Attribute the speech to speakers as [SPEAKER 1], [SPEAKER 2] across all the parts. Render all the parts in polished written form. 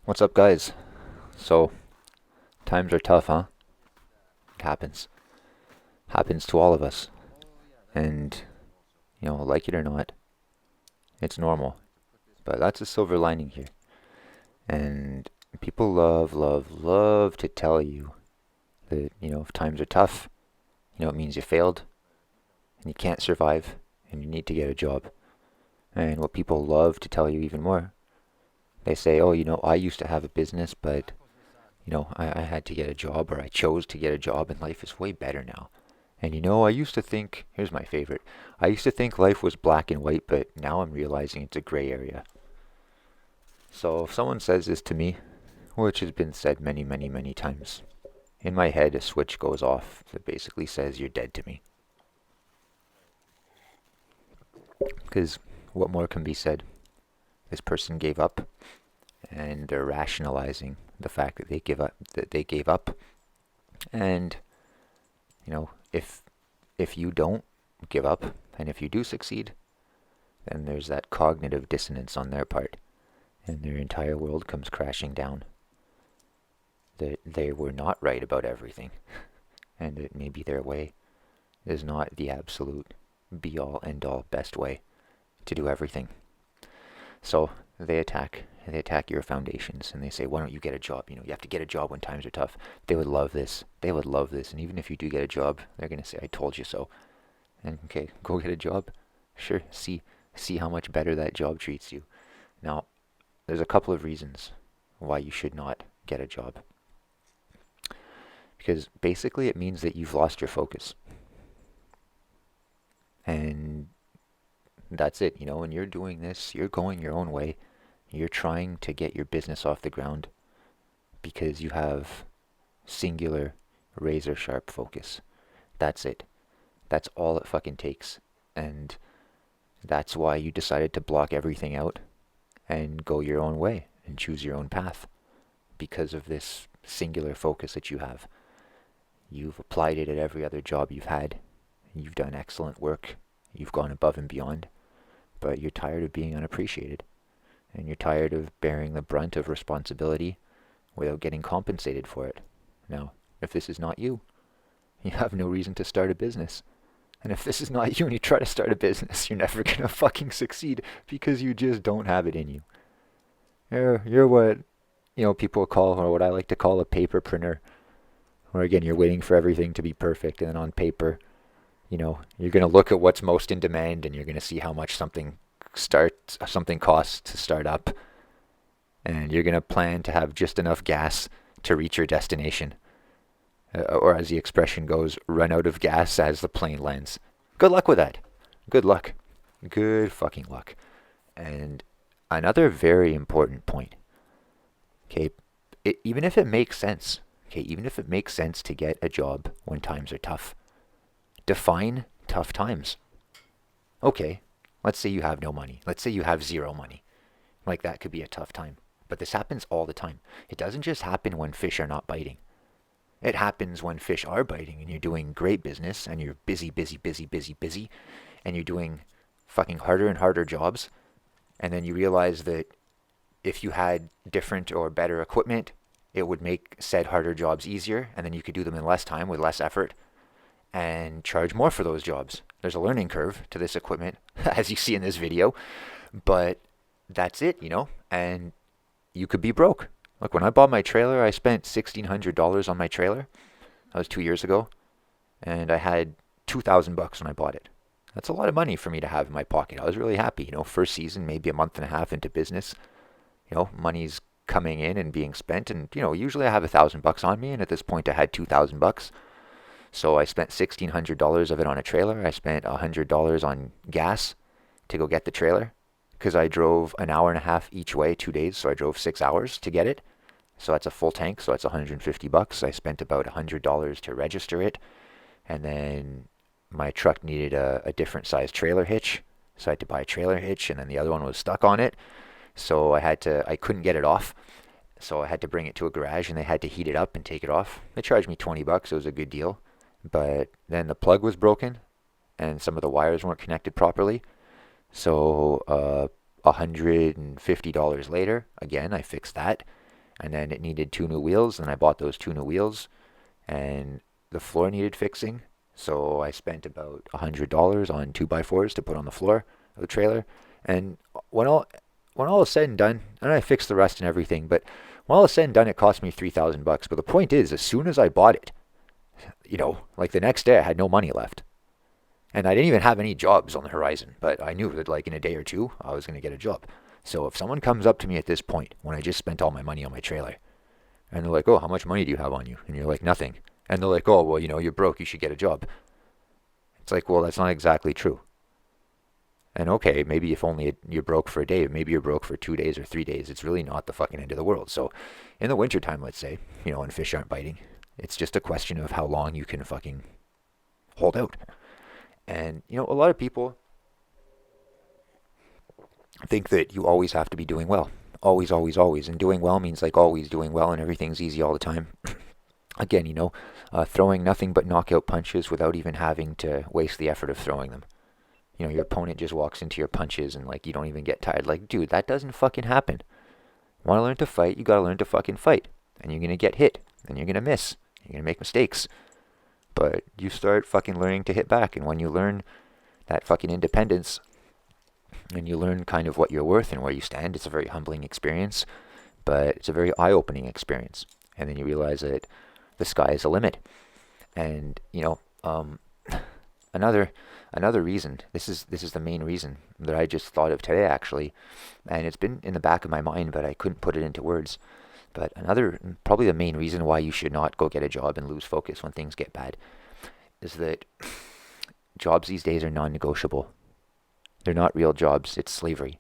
[SPEAKER 1] What's up, guys? So, times are tough, huh? It happens. Happens to all of us. And, like it or not, it's normal. But that's a silver lining here. And people love, love, love to tell you that, if times are tough, it means you failed and you can't survive and you need to get a job. And what people love to tell you even more, they say, oh, I used to have a business, but, I had to get a job or I chose to get a job and life is way better now. And I used to think, here's my favorite, I used to think life was black and white, but now I'm realizing it's a gray area. So if someone says this to me, which has been said many, many, many times, in my head a switch goes off that basically says you're dead to me. Because what more can be said? This person gave up, and they're rationalizing the fact that they gave up. And, if you don't give up, and if you do succeed, then there's that cognitive dissonance on their part, and their entire world comes crashing down. That they were not right about everything, and that maybe their way is not the absolute be-all, end-all, best way to do everything. So they attack your foundations, and they say, why don't you get a job? You have to get a job when times are tough. They would love this. They would love this. And even if you do get a job, they're going to say, I told you so. And okay, go get a job. Sure, see how much better that job treats you. Now, there's a couple of reasons why you should not get a job. Because basically it means that you've lost your focus. And that's it. When you're doing this, you're going your own way. You're trying to get your business off the ground because you have singular, razor sharp focus. That's it. That's all it fucking takes. And that's why you decided to block everything out and go your own way and choose your own path, because of this singular focus that you have. You've applied it at every other job you've had. You've done excellent work. You've gone above and beyond. But you're tired of being unappreciated. And you're tired of bearing the brunt of responsibility without getting compensated for it. Now, if this is not you, you have no reason to start a business. And if this is not you and you try to start a business, you're never going to fucking succeed because you just don't have it in you. You're what, people call, or what I like to call, a paperpreneur. Where again, you're waiting for everything to be perfect, and then on paper, you're going to look at what's most in demand, and you're going to see how much something costs to start up, and you're going to plan to have just enough gas to reach your destination. Or as the expression goes, run out of gas as the plane lands. Good luck with that. Good luck. Good fucking luck. And another very important point. Okay, even if it makes sense. Okay, even if it makes sense to get a job when times are tough, define tough times. Okay, let's say you have no money. Let's say you have zero money. Like, that could be a tough time. But this happens all the time. It doesn't just happen when fish are not biting. It happens when fish are biting and you're doing great business and you're busy, busy, busy, busy, busy, and you're doing fucking harder and harder jobs. And then you realize that if you had different or better equipment, it would make said harder jobs easier, and then you could do them in less time with less effort and charge more for those jobs. There's a learning curve to this equipment, as you see in this video, but that's it, and you could be broke. Look, when I bought my trailer, I spent $1,600 on my trailer. That was 2 years ago. And I had $2,000 when I bought it. That's a lot of money for me to have in my pocket. I was really happy. First season, maybe a month and a half into business. Money's coming in and being spent. And, usually I have $1,000 on me. And at this point, I had $2,000. So I spent $1,600 of it on a trailer. I spent $100 on gas to go get the trailer, because I drove an hour and a half each way, 2 days. So I drove 6 hours to get it. So that's a full tank, so that's $150. I spent about $100 to register it. And then my truck needed a different size trailer hitch. So I had to buy a trailer hitch, and then the other one was stuck on it. So I couldn't get it off. So I had to bring it to a garage, and they had to heat it up and take it off. They charged me $20. It was a good deal. But then the plug was broken, and some of the wires weren't connected properly. So $150 later, again, I fixed that. And then it needed 2 new wheels, and I bought those 2 new wheels, and the floor needed fixing. So I spent about $100 on 2x4s to put on the floor of the trailer. And when all when all is said and done, and I fixed the rest and everything, but when all is said and done, it cost me $3,000. But the point is, as soon as I bought it, like the next day, I had no money left. And I didn't even have any jobs on the horizon, but I knew that like in a day or two, I was going to get a job. So if someone comes up to me at this point, when I just spent all my money on my trailer, and they're like, oh, how much money do you have on you? And you're like, nothing. And they're like, oh, well, you're broke, you should get a job. It's like, well, that's not exactly true. And okay, maybe if only you're broke for a day, maybe you're broke for 2 days or 3 days, it's really not the fucking end of the world. So in the wintertime, let's say, when fish aren't biting, it's just a question of how long you can fucking hold out. And, a lot of people think that you always have to be doing well. Always, always, always. And doing well means like always doing well and everything's easy all the time. Again, throwing nothing but knockout punches without even having to waste the effort of throwing them. Your opponent just walks into your punches and like you don't even get tired. Like, dude, that doesn't fucking happen. Want to learn to fight? You gotta learn to fucking fight. And you're gonna get hit. And you're gonna miss. You're gonna make mistakes. But you start fucking learning to hit back. And when you learn that fucking independence, and you learn kind of what you're worth and where you stand, it's a very humbling experience. But it's a very eye-opening experience. And then you realize that the sky is the limit. And, another reason, this is the main reason that I just thought of today actually, and it's been in the back of my mind, but I couldn't put it into words. But probably the main reason why you should not go get a job and lose focus when things get bad is that jobs these days are non-negotiable. They're not real jobs, it's slavery.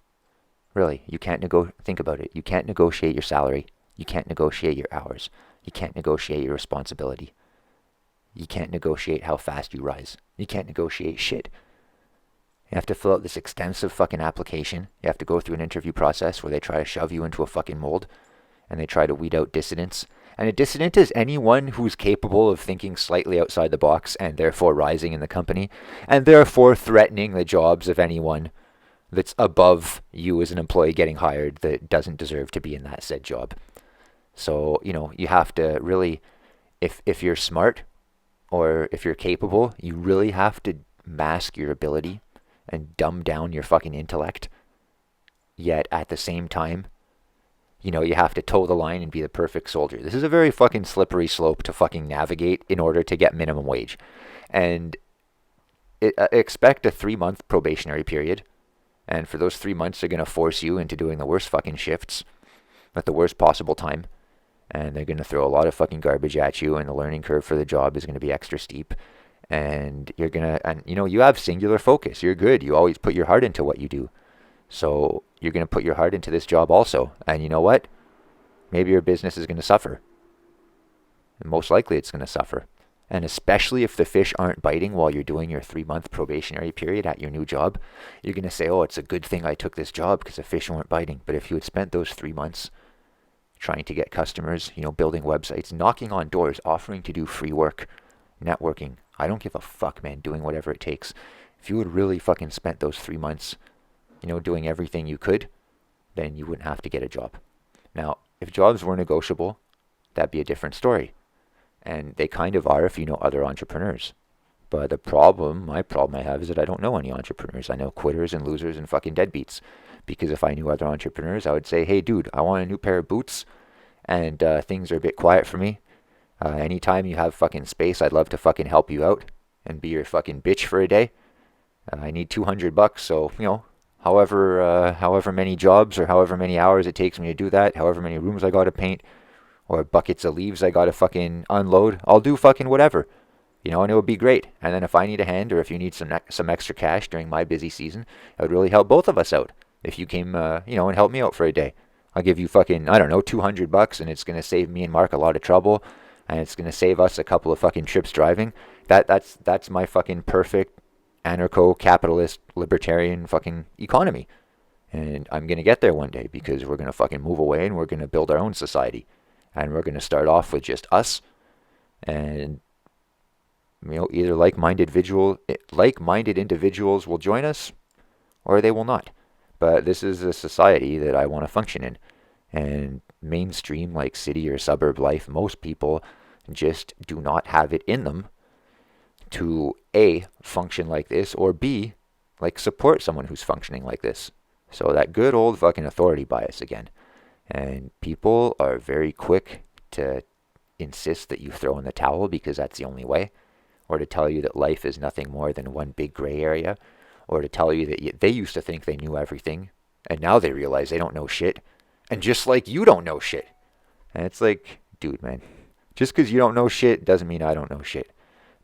[SPEAKER 1] Really, you can't think about it. You can't negotiate your salary. You can't negotiate your hours. You can't negotiate your responsibility. You can't negotiate how fast you rise. You can't negotiate shit. You have to fill out this extensive fucking application. You have to go through an interview process where they try to shove you into a fucking mold and they try to weed out dissidents. And a dissident is anyone who's capable of thinking slightly outside the box and therefore rising in the company and therefore threatening the jobs of anyone that's above you as an employee getting hired that doesn't deserve to be in that said job. So, you have to really, if you're smart, or if you're capable, you really have to mask your ability and dumb down your fucking intellect. Yet at the same time, you have to toe the line and be the perfect soldier. This is a very fucking slippery slope to fucking navigate in order to get minimum wage. And expect a 3-month probationary period. And for those 3 months, they're going to force you into doing the worst fucking shifts at the worst possible time. And they're going to throw a lot of fucking garbage at you, and the learning curve for the job is going to be extra steep. And you have singular focus. You're good. You always put your heart into what you do. So you're going to put your heart into this job also. And you know what? Maybe your business is going to suffer. And most likely it's going to suffer. And especially if the fish aren't biting while you're doing your 3-month probationary period at your new job, you're going to say, oh, it's a good thing I took this job because the fish weren't biting. But if you had spent those 3 months trying to get customers, building websites, knocking on doors, offering to do free work, networking. I don't give a fuck, man, doing whatever it takes. If you had really fucking spent those 3 months, doing everything you could, then you wouldn't have to get a job. Now, if jobs were negotiable, that'd be a different story. And they kind of are if you know other entrepreneurs. But my problem I have is that I don't know any entrepreneurs. I know quitters and losers and fucking deadbeats. Because if I knew other entrepreneurs, I would say, hey, dude, I want a new pair of boots, and things are a bit quiet for me. Anytime you have fucking space, I'd love to fucking help you out and be your fucking bitch for a day. I need $200, so, however many jobs or however many hours it takes me to do that, however many rooms I gotta paint, or buckets of leaves I gotta fucking unload, I'll do fucking whatever. And it would be great. And then if I need a hand, or if you need some extra cash during my busy season, it would really help both of us out. If you came, and helped me out for a day, I'll give you fucking, I don't know, $200, and it's going to save me and Mark a lot of trouble, and it's going to save us a couple of fucking trips driving. That's my fucking perfect anarcho-capitalist libertarian fucking economy. And I'm going to get there one day because we're going to fucking move away and we're going to build our own society. And we're going to start off with just us. And, either like-minded individuals will join us or they will not. But this is a society that I want to function in. And mainstream, like city or suburb life, most people just do not have it in them to A, function like this, or B, like support someone who's functioning like this. So that good old fucking authority bias again. And people are very quick to insist that you throw in the towel because that's the only way, or to tell you that life is nothing more than one big gray area, or to tell you that they used to think they knew everything, and now they realize they don't know shit, and just like you don't know shit. And it's like, dude, man, just because you don't know shit doesn't mean I don't know shit.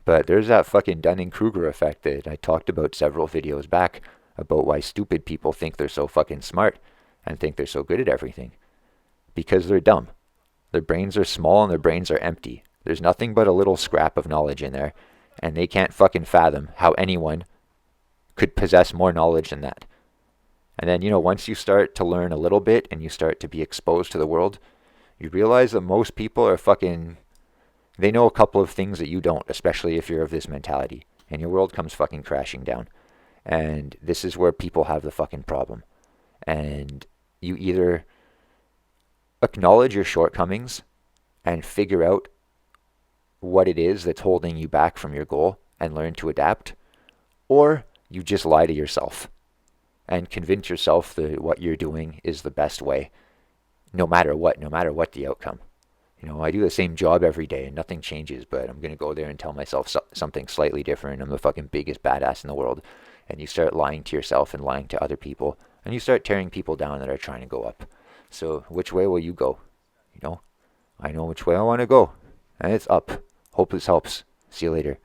[SPEAKER 1] But there's that fucking Dunning-Kruger effect that I talked about several videos back about why stupid people think they're so fucking smart and think they're so good at everything. Because they're dumb. Their brains are small and their brains are empty. There's nothing but a little scrap of knowledge in there, and they can't fucking fathom how anyone could possess more knowledge than that. And then, once you start to learn a little bit and you start to be exposed to the world, you realize that most people are fucking, they know a couple of things that you don't, especially if you're of this mentality. And your world comes fucking crashing down. And this is where people have the fucking problem. And you either acknowledge your shortcomings and figure out what it is that's holding you back from your goal and learn to adapt, or you just lie to yourself and convince yourself that what you're doing is the best way, no matter what the outcome. I do the same job every day and nothing changes, but I'm going to go there and tell myself something slightly different. I'm the fucking biggest badass in the world. And you start lying to yourself and lying to other people, and you start tearing people down that are trying to go up. So which way will you go? I know which way I want to go, and it's up. Hope this helps. See you later.